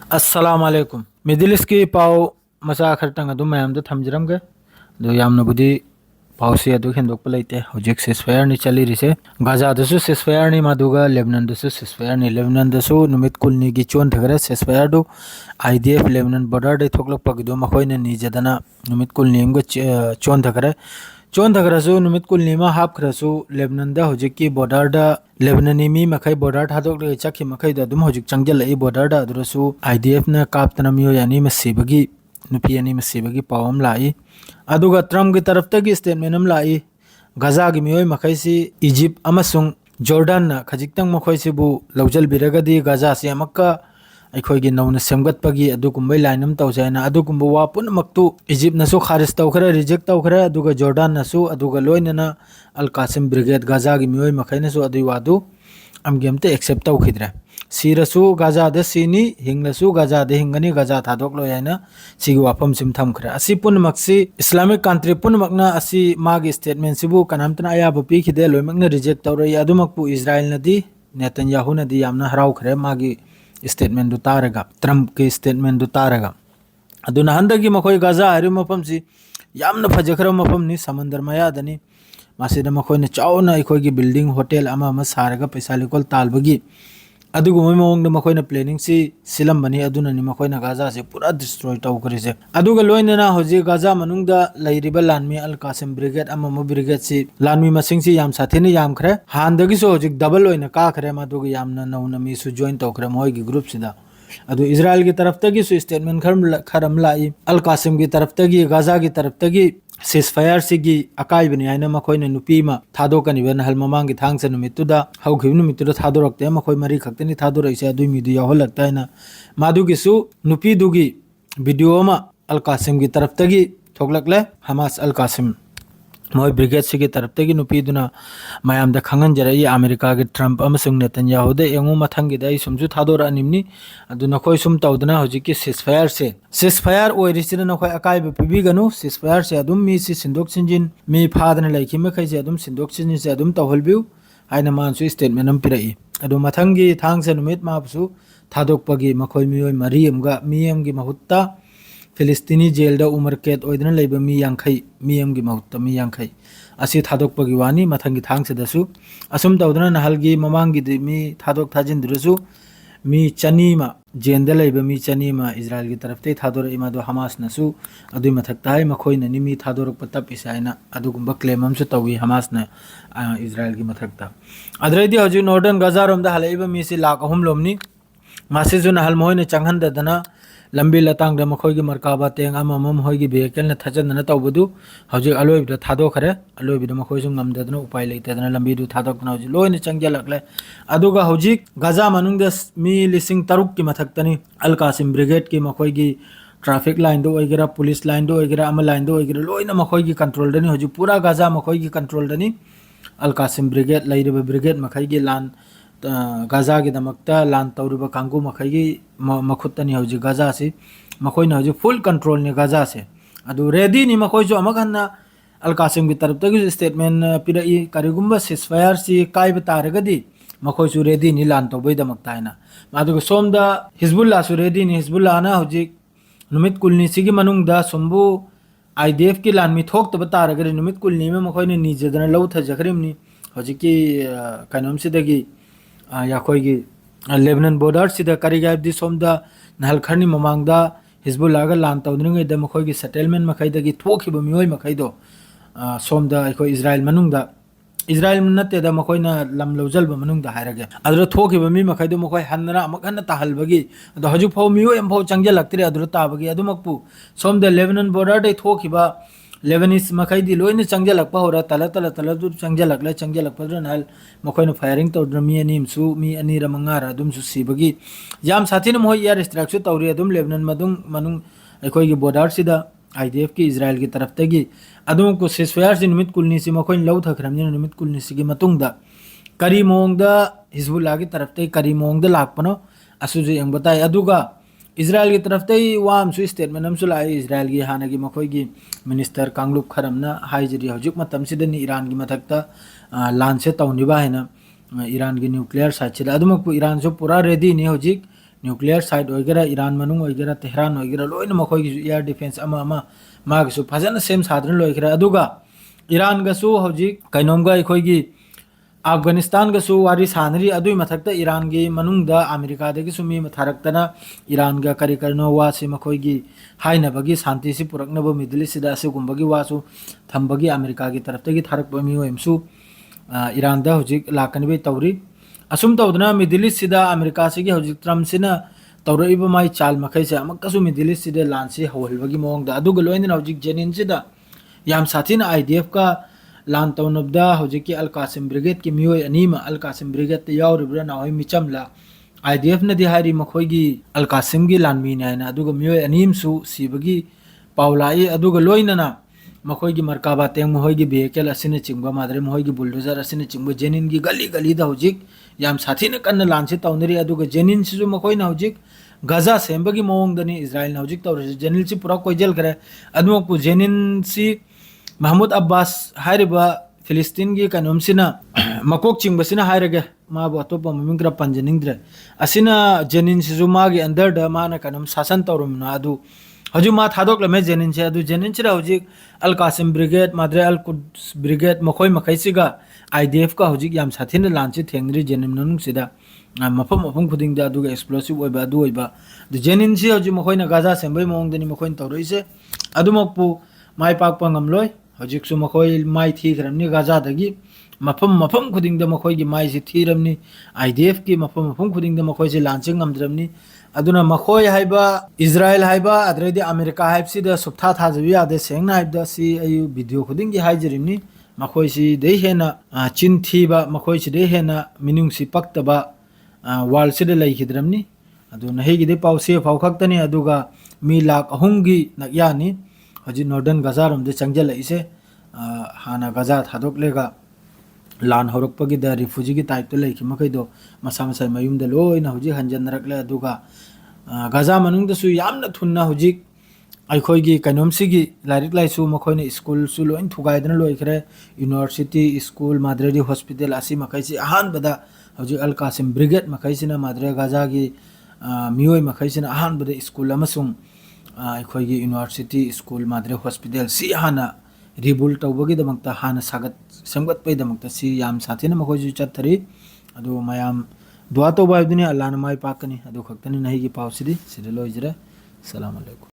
अस्सलाम वालेकुम middle east की पाव मचा खरतंग अदुम मयाम दो थमजरमगे दो यामनबुदी पाव से अदु हेंदोक लेते होजिक सिसफायर नि चली रिसे गाजा दसु सिसफायर नि मादुगा लेबनान दसु सिसफायर नि लेबनान दसु नुमित कुलनी गी चोन थगरे सिसफायर दु आईडीएफ लेबनान बॉर्डर दे थोकलक पगदो मखोइने नि जदना नुमित कुलनी मग चोन थगरे चोन थगरसु नुमित कुलनी मा हाफ खरसु लेबनान दा होजिक की बॉर्डर दा लेबनानी मी मखै बॉर्डर थादोक ले चखि मखै दा दुम होजिक चंगजल ए बॉर्डर दा दुरसु आईडीएफ ना कापतना मियो यानी मसीबगी नुपी यानी मसीबगी पावम लाई अदुगा ट्रम्प की तरफ तक स्टेटमेंट अम लाई गाजा की मियोय मखैसी इजिप्ट अमसुंग जॉर्डन ना खजिक्तंग मखैसिबु लौजल बिरगदी गाजा से अमक्का अखोगी नौना सेमगतपगी अदुगुंबै लाइन अम तौजायना अदुगुंबु वा पुनमक्तु इजिप्ट नसु खारिज तौखरे रिजेक्ट तौखरे अदुगा जॉर्डन नसु अदुगा लोइनना अल कासिम ब्रिगेड गाजा की मियोय मखैनसु अदुइ वादु अमगेमते एक्सेप्ट तौखिद्रे सिरसु गाजा द सिनी हिंगलसु गाजा द हिंगनी गाजा थादोकलो याना सिगु वाफम सिम थमखरे असि पुनमक्सि इस्लामिक कंट्री पुनमक्ना असि मागी स्टेटमेंट सिबु कनामतना आयाबु पीखिदे लोइमक्ना रिजेक्ट तौरई अदुमक्पु इजराइल नदी नेतन्याहु नदी यामना हराउखरे मागी स्टेटमेंट दु तारगा ट्रम्प के स्टेटमेंट दु तारगा अदुना हंदगी मखोय गाजा हरि मफमसि यामना फजखरा मफमनि समंदर मयादनी मासिदा मखोयना चावना अखोयगी बिल्डिंग होटल अमा अमा सारगा पैसा लिकोल तालबगी अदुगुमै मओंग मखोयना प्लानिंग सि सिलमबनी अदुननि मखोयना गाजा से पूरा डिस्ट्रॉय तौकरिसे अदुगा लोइनना होजि गाजा मनुंगदा लैरिबा लानमी अल कासिम ब्रिगेड अमम ब्रिगेड सि लानमी मसिंग सि याम साथेनि यामखरे हानदगी सो होजि डबल ओइना काखरे मादुगा यामना नौना मी सु जॉइन तौखरे मोयगी ग्रुप सिदा अदु इजराइल की तरफ तगी सु स्टेटमेंट खरम लाई अल कासिम की तरफ तगी गाजा की तरफ तगी सिसफायर सिगी अकाइबनी आइना मखोयना नुपीमा थादोकनिबन हल ममांगी थांगसे नुमितुदा हौखिब नुमितुदा थादोरक्ते मखोय मरी खक्तनि थादोरइसे अदुइ मिदु याहोलक्ताइना मादुगिसु नुपीदुगी वीडियो मा अल कासिम की तरफ तगी थोकलकले हमास अल कासिम मोय ब्रिगेड से की तरफ तगी नुपीदुना मयाम द खंगन जरई अमेरिका के ट्रम्प अमसुंग नेतन्याहु दे एंगु मथंगी दई सुमजु थादोर अनिमनी अदु नखोय सुम तौदना होजि की सिसफायर ओइरिसिना नखोय अकाय पिबिगनु सिसफायर से अदुम मी सि सिंदोक सिंजिन मी फादना लैखि मखै से अदुम सिंदोक सिंजिन से अदुम तौहलबिउ हाइना मानसु स्टेटमेंट अम पिरई अदु मथंगी थांगसे नुमित मापसु थादोकपगी मखोय मियोय मरी अमगा मियमगी महुत्ता फिलिस्तीनी जेल दा उमर कैद ओइदना लेबा मी यांखै मियमगी महुत्ता मी यांखै असि थादोकपगी वानी मथंगी थांगसे दसु असुम तौदना नहलगी ममांगी दि मी थादोक थाजिन दुरसु मी चनीमा जेंदा लेबा मी चनीमा इजराइल की तरफ ते थादोर इमादो हमास नसु अदुइ मथक्ता है मखोयना नि मी थादोरक पत्ता पिसायना अदुगुंबा क्लेम हमसु तौवी हमास न इजराइल की मथक्ता अदरैदि हजु नॉर्दर्न गाजा रोमदा हलैबा मी सि लाख अहुम लोमनी मासिजु नहल मोयने चंगहनदना लंबी लतांग मखोगी मरकाबा तेंग अमम होगी वेहिकल थजन तौबदु हौजिक अलोइबद थादोखरे अलोइबद मखोइसु ngमददना उपाय लेतेदना लंबी दु थादोकना हौजिक लोइने चंगजलकले अदुगा हौजिक गाजा मनुंग मी लिसिंग तरुक की मथक्तनी अल कासिम ब्रिगेड की मखोगी ट्रैफिक लाइन दो ओइगेरा पुलिस लाइन दो ओइगेरा अम लाइन दो ओइगेरा लोइना मखोगी कंट्रोल दनी हौजिक पूरा गाजा मखोगी कंट्रोल दनी अल कासिम ब्रिगेड लैरिबा ब्रिगेड मखैगी लान गाजा की दमकता लान तौरिबा कांगू मखैगी मखुत्तनी हौजिक गाजा से मखोइना हौजिक फुल कंट्रोल ने गाजा से अदु रेडी नि मखोइजो अमगहन्ना अल कासिम की तरफ तगी स्टेटमेंट पिरई करिगुंबा सिसफायर सी काइब तारगदी मखोइसु रेडी नि लान तौबै दमकता हैना मादुग सोमदा हिजबुल्लाह सु रेडी नि हिजबुल्लाह ना हौजिक नुमित कुलनी सिगी मनुंगदा सुंबु आईडीएफ की लान मी थोक तब तारगरी नुमित कुलनी में मखोइने निजदना लौ थजखरिमनी हौजिकी कनोम सिदगी याखोगी लेबनान बॉर्डर सिदा करिगाइबदी सोमदा नहलखरनी ममांगदा हिजबुल्लाह लान तौद्रिंगैदा मखोगी सेटलमेंट मखैदगी थोखिबा मियोय मखैदो सोमदा अखो इजराइल मनुंगदा इजराइल नत्तेदा मखोइना लम लौजलबा मनुंगदा हायरगे अदुर थोखिबा मी मखैदो मखोय हन्नरा अमखन्ना ताहलबगी अदो हजु फौ मियोय एमफौ चंगजलक्तरे अदुर ताबगी अदुमकपु सोमदा लेबनान बॉर्डर दे थोखिबा लेबनीस मखैदी लोइने चंगजलकपा होरा तला दु चंगजलकपद्र नहल मखोइना फायरिंग तौद्र मी अनिमसु मी अनिर मंगारा दुमसु सिबगी याम साथिन मोय एयर स्ट्राइक सु तौरी अदुम लेबनान मनुंग अखोइगी बॉर्डर सिदा आईडीएफ की इजराइल की तरफ तगी अदुम को सिसफायर से निमित कुलनी से मखोइन लौ थखरमनि निमित कुलनी से की मतुंगदा करी मोंगदा हिजबुल्लाह की तरफ तगी करी मोंगदा लाकपनो असुजु यंग बताय अदुगा इजराइल की तरफ तई वाम सु स्टेटमेंट हमसु लाई इजराइल की हाना की मखोगी मिनिस्टर कांगलुप खरमना हाइजरी हौजिक मतम सिदनी ईरान की मथक्ता लान से तौनिबा हैना ईरान की न्यूक्लियर साइड से अदुमकु ईरान सु पूरा रेडी नि हौजिक न्यूक्लियर साइड होगेरा इरान मनुंग होगेरा तेहरान होगेरा लोइन मखोगी एयर डिफेंस मागसु फजन सेम साधन लोइखरा अदुगा इरान गसु हौजिक कैनोमगा अखोगी अफगानिस्तान गसु वारी सानरी अदुई मथक्ता इरान गी मनुंगदा अमेरिका दगी सुमी मथारक्तना इरान गा करी करनो वासी मखोगी हाइनबगी शांति से पुरकनब मिडिल ईस्ट दा असुगुंबगी वासु थंबगी अमेरिका गी तरफतगी थारक मियोयमसु इरान दा हौजिक लाकनबे तौरी असुम तौदना मिडिल ईस्ट दा अमेरिका से हौजिक ट्रम्प सिना तौरइब माई चाल मखैसे अमकसु मिडिल ईस्ट दा लानसी हौलबगी मोंगदा अदुगा लोइना हौजिक जेनिन सिदा याम साथिन आईडीएफ का लान तौनबदा हौजिक अल कासिम ब्रिगेड की मियोय अनीमा अल कासिम ब्रिगेड यावरिब्रा नाहोय मिचमला आईडीएफ नदी हारी मखोगी अल कासिम गी लानमी नायना अदुगा मियोय अनीमसु सिबगी पावलाई अदुगा लोइना मखोगी मरकाबा तेंग महोगी वेहिकल असिने चिंगबा मादरे महोगी बुलडोजर असिने चिंगबा जेनिन गी गली गली दा हौजिक याम साथिन कन्न लानसे तौनरी अदुगा जेनिन सिजु मखोइना हौजिक गजा सेंबगी मोंगदनी इजराइल ना हौजिक तौरसे जेनिन सि पुरा कोइजल करे अदुमकु जेनिन सि महमूद अब्बास हारिबा फिलिस्तीन की कनोमसिना मकोक चिंगबसिना हाइरगे माबो अतोपा ममिंग्रा पंजनिंग्रे असिना जेनिन सिजु मागे अंदर द माना कनोम शासन तौरमना अदु हजु मा थादोक लमे जेनिन से अदु जेनिन सिरा हौजिक अल कासिम ब्रिगेड माद्रे अल कुद्स ब्रिगेड मखोय मखैसिगा आईडीएफ का हौजिक याम साथिन लानसे थेंगरी जेनिन ननुंग सिदा मफम मफम खुदिंग दा अदुगा एक्सप्लोसिव ओइबा अदु ओइबा द जेनिन सि हजु मखोयना गाजा सेंबै मोंगदनी मखोयन तौरइसे अदुमकपु माय पाकपा ngamloi हजिकसु मखोय माय थीखरमनी गाजादगी मफम मफम खुदिंग द मखोय गी माय सि थीरमनी आईडीएफ की मफम मफम खुदिंग द मखोय सि लांचिंग ngamद्रमनी अदुना मखोय हाइबा इजराइल हाइबा अद्रेदि अमेरिका हाइबसि द सुप्था थाजबि आदे सेंगना हाइबदा सि अयु वीडियो खुदिंग गी हाइजरिमनी मखोय सि दे हेना चिन थीबा मखोय सि दे हेना मिनुंग सि पक्तबा वाल सि द लैखिद्रमनी अदुना हेगी दे पाउसे फाउखक्तनी अदुगा मी लाख अहुंगी नक्यानी हजी नॉर्दर्न गजा रोमदे चंगजल इसे हाना गजा थादोकलेगा लान हौरकपगी द रिफ्यूजी की टाइप तो लेखि मखैदो मसा मसा मयुमदे लोइना हजी हंजनरकले अदुगा गजा मनुंगदसु यामना थुन्ना हजी अखोयगी कनोमसिगी लाइरिक लाइसु मखोयने स्कूल सु लोइन थुगाइदना लोइखरे यूनिवर्सिटी स्कूल माद्रेडी हॉस्पिटल आसी मखैसि अहानबदा हजी अल कासिम ब्रिगेड मखैसिना माद्रे गजागी मियोय मखैसिना अहानबदा स्कूल अमसुंग अखोयगी यूनिवर्सिटी स्कूल माद्रे हॉस्पिटल सि हाना रिबुल तौबगी दमक्ता हाना सागत संगत पे दमक्ता सि याम साथिना मखोयजु चथरी अदु मयाम दुआ तौबायदुनि अल्लाह न माय पाकनी अदु खक्तनी नहीं की पावसिदी सिदे लोइजरे अस्सलाम वालेकुम।